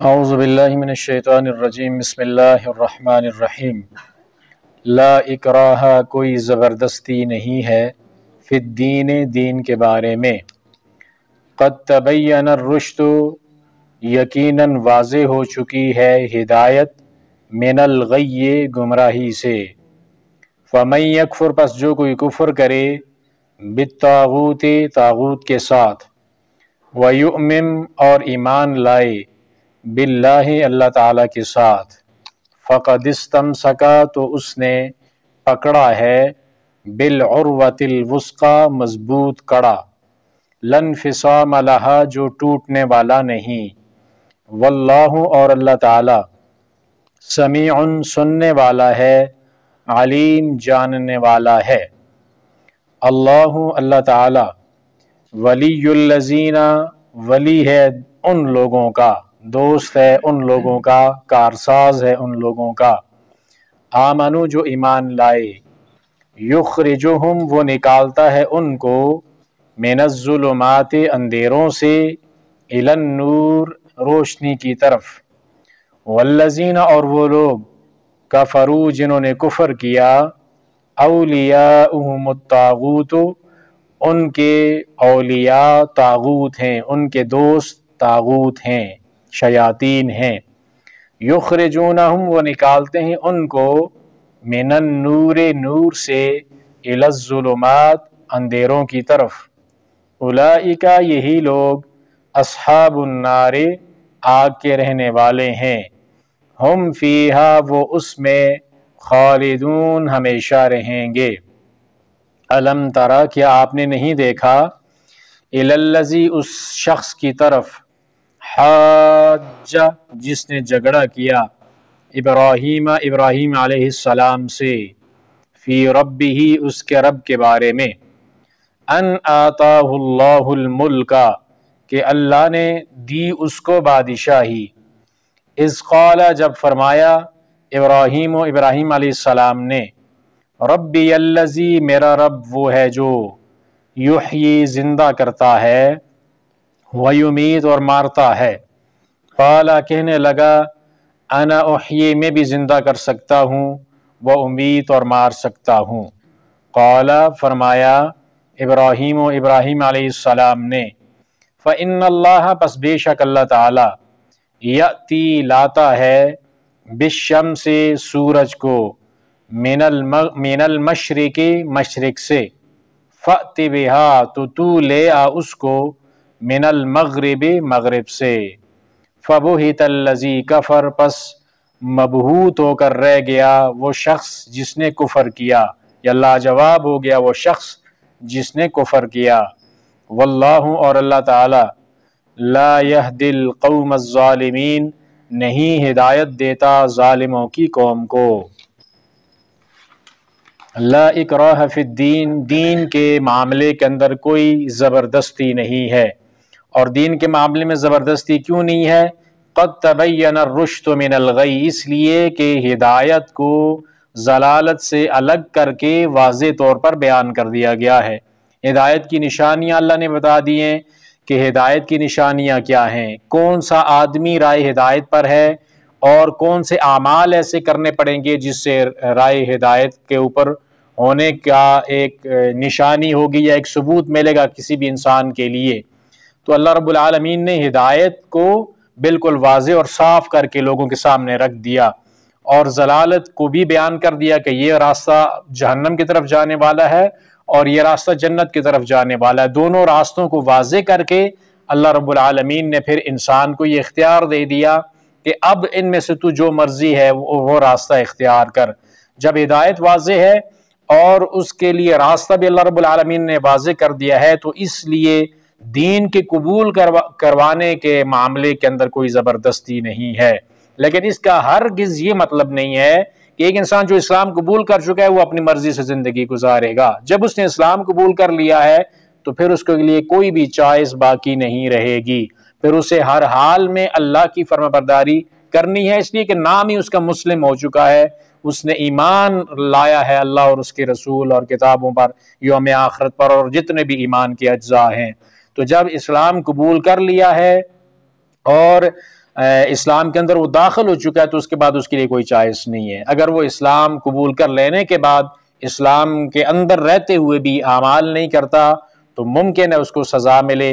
اعوذ باللہ من الشیطان الرجیم بسم اللہ الرحمن الرحیم لا اکراہ کوئی زبردستی نہیں ہے فی الدین دین کے بارے میں قد تبین الرشد یقیناً واضح ہو چکی ہے ہدایت من الغی گمراہی سے فمن یکفر پس جو کوئی کفر کرے بالطاغوت طاغوت کے ساتھ ویؤمن اور ایمان لائے باللہ اللہ تعالیٰ کے ساتھ فقد استمسکا تو اس نے پکڑا ہے بالعروۃ الوثقی مضبوط کڑا لن انفصام لہا جو ٹوٹنے والا نہیں واللہ اور اللہ تعالیٰ سمیع سننے والا ہے علیم جاننے والا ہے اللہ تعالیٰ ولی الذین ولی ہے ان لوگوں کا دوست ہے ان لوگوں کا کارساز ہے ان لوگوں کا آمنو جو ایمان لائے یخرجہم وہ نکالتا ہے ان کو من الظلمات اندھیروں سے الی النور روشنی کی طرف والذین اور وہ لوگ کفروا جنہوں نے کفر کیا اولیاؤہم الطاغوت ان کے اولیاء طاغوت ہیں ان کے دوست طاغوت ہیں شیاطین ہیں یخرجونہم وہ نکالتے ہیں ان کو من النور نور سے الی الظلمات اندھیروں کی طرف اولئک یہی لوگ اصحاب النار آگ کے رہنے والے ہیں ہم فیہا وہ اس میں خالدون ہمیشہ رہیں گے الم ترا کیا آپ نے نہیں دیکھا الی الذی اس شخص کی طرف حاج جس نے جھگڑا کیا ابراہیم علیہ السلام سے فی ربہ اس کے رب کے بارے میں ان آتاہ اللہ الملک کہ اللہ نے دی اس کو بادشاہی اذ قال جب فرمایا ابراہیم علیہ السلام نے ربی الذی میرا رب وہ ہے جو یحیی زندہ کرتا ہے ویمیت اور مارتا ہے قال کہنے لگا انا احیی میں بھی زندہ کر سکتا ہوں وامیت اور مار سکتا ہوں قال فرمایا ابراہیم علیہ السلام نے فإن اللہ پس بے شک اللہ تعالی یأتی لاتا ہے بالشمس سورج کو من المشرق مشرق سے فأت بہا تو لے آ اس کو من المغرب مغرب سے فبہت الذی کفر پس مبہوت ہو کر رہ گیا وہ شخص جس نے کفر کیا یا لاجواب ہو گیا وہ شخص جس نے کفر کیا واللہ اور اللہ تعالی لا یہدی القوم الظالمین نہیں ہدایت دیتا ظالموں کی قوم کو لا اکراہ فی الدین دین کے معاملے کے اندر کوئی زبردستی نہیں ہے اور دین کے معاملے میں زبردستی کیوں نہیں ہے قد تبین الرشد من الغی اس لیے کہ ہدایت کو ضلالت سے الگ کر کے واضح طور پر بیان کر دیا گیا ہے ہدایت کی نشانیاں اللہ نے بتا دی ہیں کہ ہدایت کی نشانیاں کیا ہیں کون سا آدمی رائے ہدایت پر ہے اور کون سے اعمال ایسے کرنے پڑیں گے جس سے رائے ہدایت کے اوپر ہونے کا ایک نشانی ہوگی یا ایک ثبوت ملے گا کسی بھی انسان کے لیے تو اللہ رب العالمین نے ہدایت کو بالکل واضح اور صاف کر کے لوگوں کے سامنے رکھ دیا اور ضلالت کو بھی بیان کر دیا کہ یہ راستہ جہنم کی طرف جانے والا ہے اور یہ راستہ جنت کی طرف جانے والا ہے دونوں راستوں کو واضح کر کے اللہ رب العالمین نے پھر انسان کو یہ اختیار دے دیا کہ اب ان میں سے تو جو مرضی ہے وہ راستہ اختیار کر جب ہدایت واضح ہے اور اس کے لیے راستہ بھی اللہ رب العالمین نے واضح کر دیا ہے تو اس لیے دین کے قبول کروانے کے معاملے کے اندر کوئی زبردستی نہیں ہے لیکن اس کا ہرگز یہ مطلب نہیں ہے کہ ایک انسان جو اسلام قبول کر چکا ہے وہ اپنی مرضی سے زندگی گزارے گا جب اس نے اسلام قبول کر لیا ہے تو پھر اس کے لیے کوئی بھی چوائس باقی نہیں رہے گی پھر اسے ہر حال میں اللہ کی فرمانبرداری کرنی ہے اس لیے کہ نام ہی اس کا مسلم ہو چکا ہے اس نے ایمان لایا ہے اللہ اور اس کے رسول اور کتابوں پر یوم آخرت پر اور جتنے بھی ایمان کے اجزاء ہیں تو جب اسلام قبول کر لیا ہے اور اسلام کے اندر وہ داخل ہو چکا ہے تو اس کے بعد اس کے لیے کوئی چوائس نہیں ہے۔ اگر وہ اسلام قبول کر لینے کے بعد اسلام کے اندر رہتے ہوئے بھی اعمال نہیں کرتا تو ممکن ہے اس کو سزا ملے،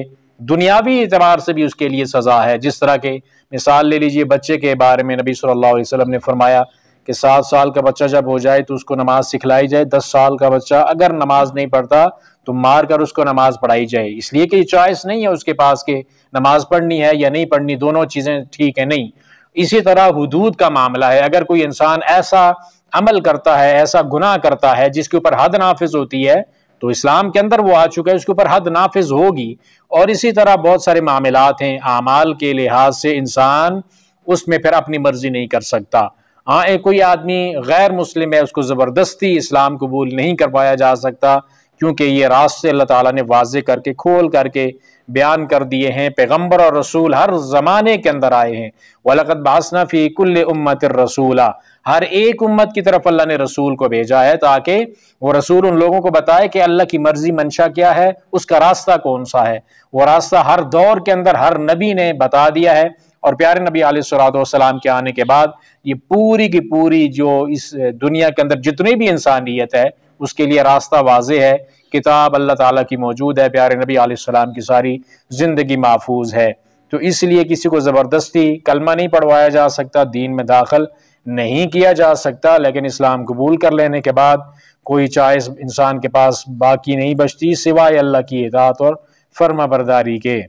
دنیاوی اعتبار سے بھی اس کے لیے سزا ہے۔ جس طرح کے مثال لے لیجئے بچے کے بارے میں نبی صلی اللہ علیہ وسلم نے فرمایا کہ 7 سال کا بچہ جب ہو جائے تو اس کو نماز سکھلائی جائے، 10 سال کا بچہ اگر نماز نہیں پڑھتا تو مار کر اس کو نماز پڑھائی جائے، اس لیے کہ یہ چوائس نہیں ہے اس کے پاس کہ نماز پڑھنی ہے یا نہیں پڑھنی، دونوں چیزیں ٹھیک ہیں نہیں۔ اسی طرح حدود کا معاملہ ہے، اگر کوئی انسان ایسا عمل کرتا ہے، ایسا گناہ کرتا ہے جس کے اوپر حد نافذ ہوتی ہے تو اسلام کے اندر وہ آ چکا ہے، اس کے اوپر حد نافذ ہوگی۔ اور اسی طرح بہت سارے معاملات ہیں اعمال کے لحاظ سے انسان اس میں پھر اپنی مرضی نہیں کر سکتا۔ ہاں کوئی آدمی غیر مسلم ہے، اس کو زبردستی اسلام قبول نہیں کروایا جا سکتا، کیونکہ یہ راستے اللہ تعالیٰ نے واضح کر کے کھول کر کے بیان کر دیے ہیں۔ پیغمبر اور رسول ہر زمانے کے اندر آئے ہیں، وَلَقَدْ بَعَثْنَا فِي كُلِّ أُمَّةٍ رَسُولًا، ہر ایک امت کی طرف اللہ نے رسول کو بھیجا ہے تاکہ وہ رسول ان لوگوں کو بتائے کہ اللہ کی مرضی منشا کیا ہے، اس کا راستہ کون سا ہے۔ وہ راستہ ہر دور کے اندر ہر نبی نے بتا دیا ہے، اور پیارے نبی علیہ الصلوۃ والسلام کے آنے کے بعد یہ پوری کی پوری جو اس دنیا کے اندر جتنی بھی انسانیت ہے اس کے لیے راستہ واضح ہے، کتاب اللہ تعالیٰ کی موجود ہے، پیارے نبی علیہ السلام کی ساری زندگی محفوظ ہے۔ تو اس لیے کسی کو زبردستی کلمہ نہیں پڑھوایا جا سکتا، دین میں داخل نہیں کیا جا سکتا، لیکن اسلام قبول کر لینے کے بعد کوئی چوائس انسان کے پاس باقی نہیں بچتی سوائے اللہ کی اطاعت اور فرما برداری کے۔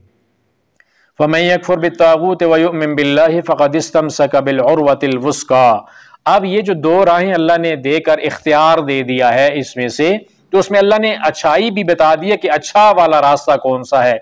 فَمَن يَكْفُرْ بِالطَّاغُوتِ وَيُؤْمِن بِاللَّهِ فَقَدِ اسْتَمْسَكَ بِالْعُرْوَةِ الْوُثْقَىٰ۔ اب یہ جو دو راہیں اللہ نے دے کر اختیار دے دیا ہے اس میں سے، تو اس میں اللہ نے اچھائی بھی بتا دی ہے کہ اچھا والا راستہ کون سا ہے۔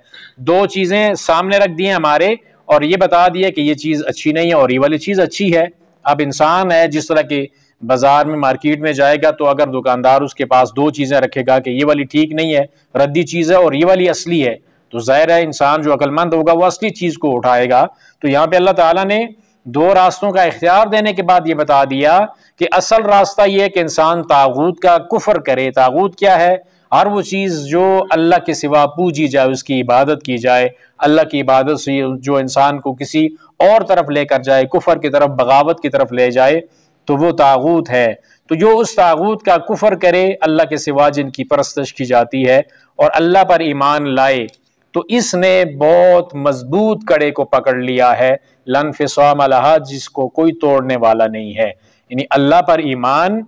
دو چیزیں سامنے رکھ دی ہیں ہمارے اور یہ بتا دیا کہ یہ چیز اچھی نہیں ہے اور یہ والی چیز اچھی ہے۔ اب انسان ہے جس طرح کہ بازار میں مارکیٹ میں جائے گا تو اگر دکاندار اس کے پاس دو چیزیں رکھے گا کہ یہ والی ٹھیک نہیں ہے، ردی چیز ہے، اور یہ والی اصلی ہے، تو ظاہر ہے انسان جو عقل مند ہوگا وہ اصلی چیز کو اٹھائے گا۔ تو یہاں پہ اللہ تعالیٰ نے دو راستوں کا اختیار دینے کے بعد یہ بتا دیا کہ اصل راستہ یہ ہے کہ انسان طاغوت کا کفر کرے۔ طاغوت کیا ہے؟ ہر وہ چیز جو اللہ کے سوا پوجی جائے، اس کی عبادت کی جائے، اللہ کی عبادت سے جو انسان کو کسی اور طرف لے کر جائے، کفر کی طرف، بغاوت کی طرف لے جائے، تو وہ طاغوت ہے۔ تو جو اس طاغوت کا کفر کرے، اللہ کے سوا جن کی پرستش کی جاتی ہے، اور اللہ پر ایمان لائے، تو اس نے بہت مضبوط کڑے کو پکڑ لیا ہے، لن انفصام لہا، جس کو کوئی توڑنے والا نہیں ہے۔ یعنی اللہ پر ایمان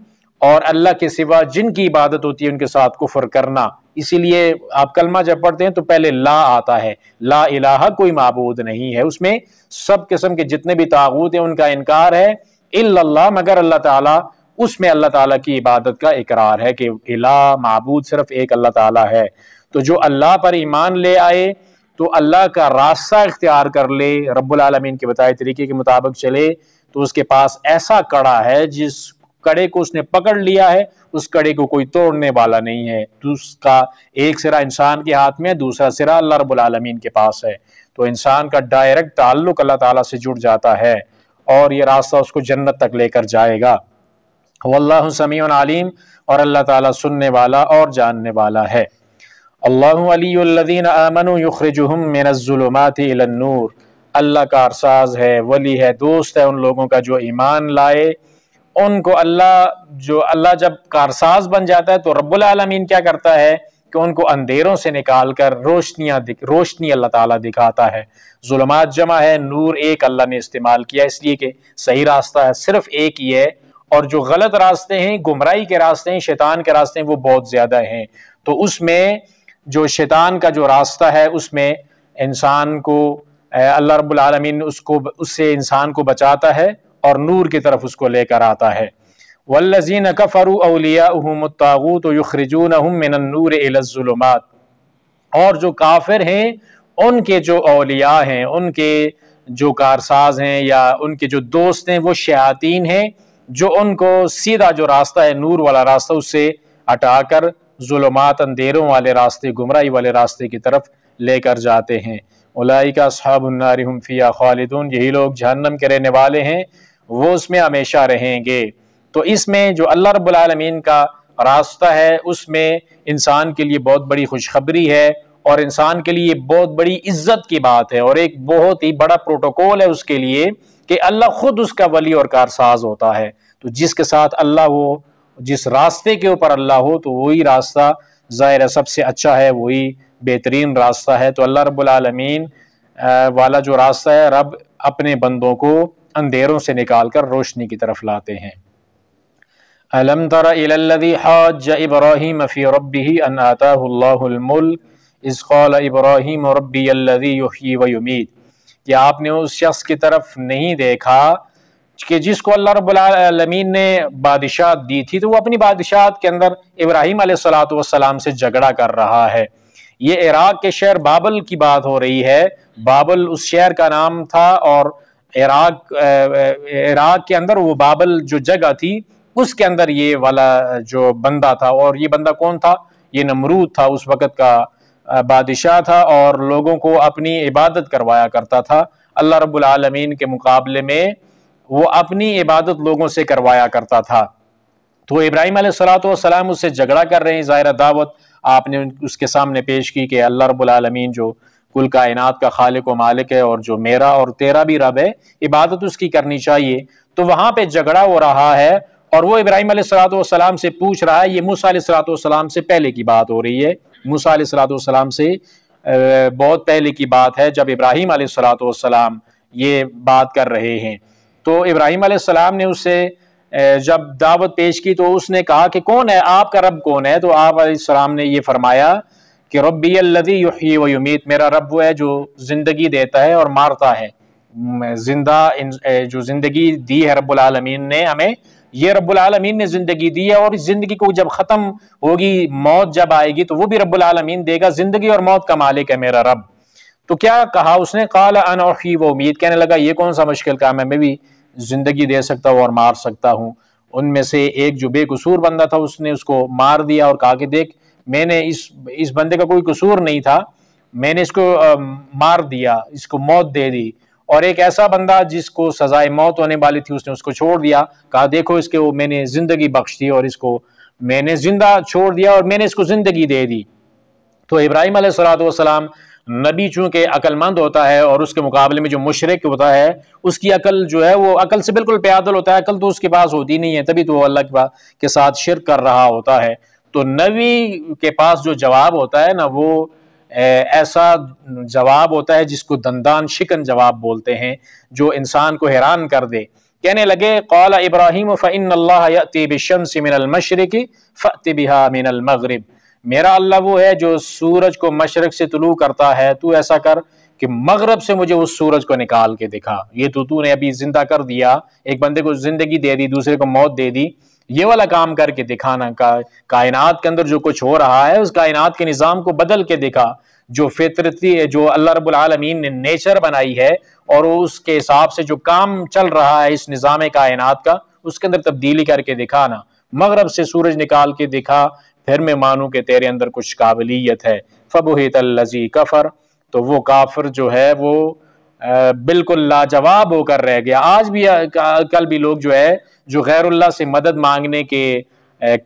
اور اللہ کے سوا جن کی عبادت ہوتی ہے ان کے ساتھ کفر کرنا۔ اسی لیے آپ کلمہ جب پڑھتے ہیں تو پہلے لا آتا ہے، لا الہ، کوئی معبود نہیں ہے، اس میں سب قسم کے جتنے بھی طاغوت ہیں ان کا انکار ہے، الا اللہ، مگر اللہ تعالیٰ، اس میں اللہ تعالیٰ کی عبادت کا اقرار ہے کہ الہ، معبود صرف ایک اللہ تعالیٰ ہے۔ تو جو اللہ پر ایمان لے آئے تو اللہ کا راستہ اختیار کر لے، رب العالمین کے بتائے طریقے کے مطابق چلے، تو اس کے پاس ایسا کڑا ہے جس کڑے کو اس نے پکڑ لیا ہے، اس کڑے کو کوئی توڑنے والا نہیں ہے۔ اس کا ایک سرا انسان کے ہاتھ میں، دوسرا سرا اللہ رب العالمین کے پاس ہے، تو انسان کا ڈائریکٹ تعلق اللہ تعالیٰ سے جڑ جاتا ہے اور یہ راستہ اس کو جنت تک لے کر جائے گا۔ واللہ سمیع علیم، اور اللہ تعالیٰ سننے والا اور جاننے والا ہے۔ اللہ ولی الذین آمنوا یخرجہم من الظلمات الی النور، اللہ کارساز ہے، ولی ہے، دوست ہے ان لوگوں کا جو ایمان لائے۔ ان کو اللہ جب کارساز بن جاتا ہے تو رب العالمین کیا کرتا ہے کہ ان کو اندھیروں سے نکال کر روشنی اللہ تعالیٰ دکھاتا ہے۔ ظلمات جمع ہے، نور ایک اللہ نے استعمال کیا، اس لیے کہ صحیح راستہ ہے صرف ایک ہی ہے، اور جو غلط راستے ہیں، گمراہی کے راستے ہیں، شیطان کے راستے ہیں، وہ بہت زیادہ ہیں۔ تو اس میں جو شیطان کا جو راستہ ہے اس میں انسان کو اللہ رب العالمین اس سے انسان کو بچاتا ہے اور نور کی طرف اس کو لے کر آتا ہے۔ والذین کفروا اولیاؤہم الطاغوت یخرجونہم من النور الی الظلمات، اور جو کافر ہیں ان کے جو اولیاء ہیں، ان کے جو کارساز ہیں یا ان کے جو دوست ہیں، وہ شیاطین ہیں جو ان کو سیدھا جو راستہ ہے، نور والا راستہ، اس سے ہٹا کر ظلمات، اندھیروں والے راستے، گمراہی والے راستے کی طرف لے کر جاتے ہیں۔ اولئک اصحاب النار هم فیہا خالدون، یہی لوگ جہنم کے رہنے والے ہیں، وہ اس میں ہمیشہ رہیں گے۔ تو اس میں جو اللہ رب العالمین کا راستہ ہے اس میں انسان کے لیے بہت بڑی خوشخبری ہے، اور انسان کے لیے بہت بڑی عزت کی بات ہے اور ایک بہت ہی بڑا پروٹوکول ہے اس کے لیے کہ اللہ خود اس کا ولی اور کارساز ہوتا ہے۔ تو جس کے ساتھ اللہ ہو، جس راستے کے اوپر اللہ ہو، تو وہی راستہ ظاہر ہے سب سے اچھا ہے، وہی بہترین راستہ ہے۔ تو اللہ رب العالمین والا جو راستہ ہے، رب اپنے بندوں کو اندھیروں سے نکال کر روشنی کی طرف لاتے ہیں۔ أَلَمْ تَرَ إِلَى الَّذِي حَاجَّ إِبْرَاهِيمَ فِي رَبِّهِ أَنْ آتَاهُ اللَّهُ الْمُلْكَ إِذْ قَالَ إِبْرَاهِيمُ رَبِّيَ الَّذِي يُحْيِي وَيُمِيتُ، کہ آپ نے اس شخص کی طرف نہیں دیکھا کہ جس کو اللہ رب العالمین نے بادشاہت دی تھی، تو وہ اپنی بادشاہت کے اندر ابراہیم علیہ السلام سے جھگڑا کر رہا ہے۔ یہ عراق کے شہر بابل کی بات ہو رہی ہے۔ بابل اس شہر کا نام تھا، اور عراق کے اندر وہ بابل جو جگہ تھی اس کے اندر یہ والا جو بندہ تھا، اور یہ بندہ کون تھا؟ یہ نمرود تھا، اس وقت کا بادشاہ تھا، اور لوگوں کو اپنی عبادت کروایا کرتا تھا۔ اللہ رب العالمین کے مقابلے میں وہ اپنی عبادت لوگوں سے کروایا کرتا تھا۔ تو ابراہیم علیہ السلام اس سے جھگڑا کر رہے ہیں۔ ظاہر دعوت آپ نے اس کے سامنے پیش کی کہ اللہ رب العالمین جو کل کائنات کا خالق و مالک ہے، اور جو میرا اور تیرا بھی رب ہے، عبادت اس کی کرنی چاہیے۔ تو وہاں پہ جھگڑا ہو رہا ہے، اور وہ ابراہیم علیہ السلام سے پوچھ رہا ہے۔ یہ موسیٰ علیہ السلام سے پہلے کی بات ہو رہی ہے، موسیٰ علیہ السلام سے بہت پہلے کی بات ہے، جب ابراہیم علیہ السلام یہ بات کر رہے ہیں۔ تو ابراہیم علیہ السلام نے اس سے جب دعوت پیش کی تو اس نے کہا کہ کون ہے آپ کا رب، کون ہے؟ تو آپ علیہ السلام نے یہ فرمایا کہ ربی الذی یحیی و یمیت، میرا رب وہ ہے جو زندگی دیتا ہے اور مارتا ہے۔ جو زندگی دی ہے رب العالمین نے ہمیں، یہ رب العالمین نے زندگی دی ہے، اور اس زندگی کو جب ختم ہوگی، موت جب آئے گی، تو وہ بھی رب العالمین دے گا۔ زندگی اور موت کا مالک ہے میرا رب۔ تو کیا کہا اس نے؟ قال انا احیی و امید، کہنے لگا یہ کون سا مشکل کام ہے، میں بھی زندگی دے سکتا ہوں اور مار سکتا ہوں۔ ان میں سے ایک جو بے قصور بندہ تھا، اس نے اس کو مار دیا اور کہا کہ دیکھ، میں نے اس بندے کا کوئی قصور نہیں تھا، میں نے اس کو مار دیا، اس کو موت دے دی۔ اور ایک ایسا بندہ جس کو سزائے موت ہونے والی تھی، اس نے اس کو چھوڑ دیا، کہا دیکھو اس کے میں نے زندگی بخش دی، اور اس کو میں نے زندہ چھوڑ دیا، اور میں نے اس کو زندگی دے دی۔ تو ابراہیم علیہ السلام نبی چونکہ عقل مند ہوتا ہے، اور اس کے مقابلے میں جو مشرک ہوتا ہے اس کی عقل جو ہے وہ عقل سے بالکل پیادل ہوتا ہے، عقل تو اس کے پاس ہوتی نہیں ہے، تبھی تو وہ اللہ کے ساتھ شرک کر رہا ہوتا ہے۔ تو نبی کے پاس جو جواب ہوتا ہے نا، وہ ایسا جواب ہوتا ہے جس کو دندان شکن جواب بولتے ہیں، جو انسان کو حیران کر دے۔ کہنے لگے قال ابراہیم فإن اللہ یأتی بالشمس من المشرق فأت بها من المغرب، میرا اللہ وہ ہے جو سورج کو مشرق سے طلوع کرتا ہے، تو ایسا کر کہ مغرب سے مجھے اس سورج کو نکال کے دکھا۔ یہ تو نے ابھی زندہ کر دیا، ایک بندے کو زندگی دے دی، دوسرے کو موت دے دی، یہ والا کام کر کے دکھانا۔ کائنات کے اندر جو کچھ ہو رہا ہے اس کائنات کے نظام کو بدل کے دکھا، جو فطرتی ہے، جو اللہ رب العالمین نے نیچر بنائی ہے، اور اس کے حساب سے جو کام چل رہا ہے اس نظام کائنات کا، اس کے اندر تبدیلی کر کے دکھانا۔ مغرب سے سورج نکال کے دکھا، پھر میں مانوں کہ تیرے اندر کچھ قابلیت ہے۔ فبہت الذی کفر، تو وہ کافر جو ہے وہ بالکل لاجواب ہو کر رہ گیا۔ آج بھی کل بھی لوگ جو ہے جو غیر اللہ سے مدد مانگنے کے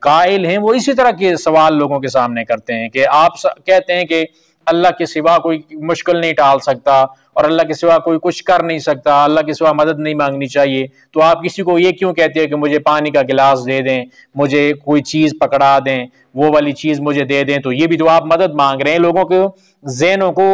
قائل ہیں، وہ اسی طرح کے سوال لوگوں کے سامنے کرتے ہیں کہ آپ کہتے ہیں کہ اللہ کے سوا کوئی مشکل نہیں ٹال سکتا، اور اللہ کے سوا کوئی کچھ کر نہیں سکتا، اللہ کے سوا مدد نہیں مانگنی چاہیے، تو آپ کسی کو یہ کیوں کہتے ہیں کہ مجھے پانی کا گلاس دے دیں، مجھے کوئی چیز پکڑا دیں، وہ والی چیز مجھے دے دیں؟ تو یہ بھی تو آپ مدد مانگ رہے ہیں، لوگوں کے ذہنوں کو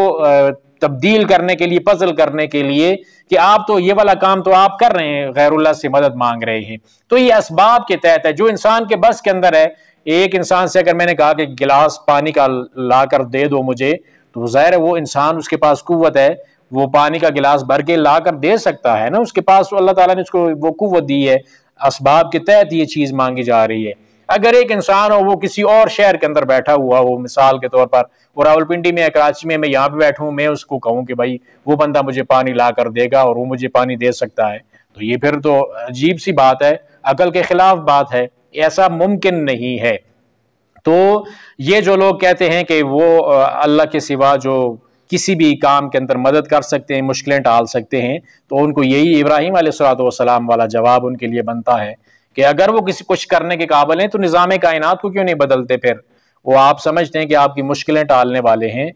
تبدیل کرنے کے لیے، پزل کرنے کے لیے، کہ آپ تو یہ والا کام تو آپ کر رہے ہیں، غیر اللہ سے مدد مانگ رہے ہیں۔ تو یہ اسباب کے تحت ہے، جو انسان کے بس کے اندر ہے۔ ایک انسان سے اگر میں نے کہا کہ گلاس پانی کا لا کر دے دو مجھے، تو ظاہر ہے وہ انسان، اس کے پاس قوت ہے، وہ پانی کا گلاس بھر کے لا کر دے سکتا ہے نا، اس کے پاس اللہ تعالیٰ نے اس کو وہ قوت دی ہے، اسباب کے تحت یہ چیز مانگی جا رہی ہے۔ اگر ایک انسان ہو، وہ کسی اور شہر کے اندر بیٹھا ہوا ہو، مثال کے طور پر وہ راولپنڈی میں، کراچی میں یہاں پہ بیٹھوں، میں اس کو کہوں کہ بھائی وہ بندہ مجھے پانی لا کر دے گا اور وہ مجھے پانی دے سکتا ہے، تو یہ پھر تو عجیب سی بات ہے، عقل کے خلاف بات ہے، ایسا ممکن نہیں ہے۔ تو یہ جو لوگ کہتے ہیں کہ وہ اللہ کے سوا جو کسی بھی کام کے اندر مدد کر سکتے ہیں، مشکلیں ٹال سکتے ہیں، تو ان کو یہی ابراہیم علیہ السلام والا جواب ان کے لیے بنتا ہے کہ اگر وہ کسی کچھ کرنے کے قابل ہیں تو نظام کائنات کو کیوں نہیں بدلتے؟ پھر وہ آپ سمجھتے ہیں کہ آپ کی مشکلیں ٹالنے والے ہیں،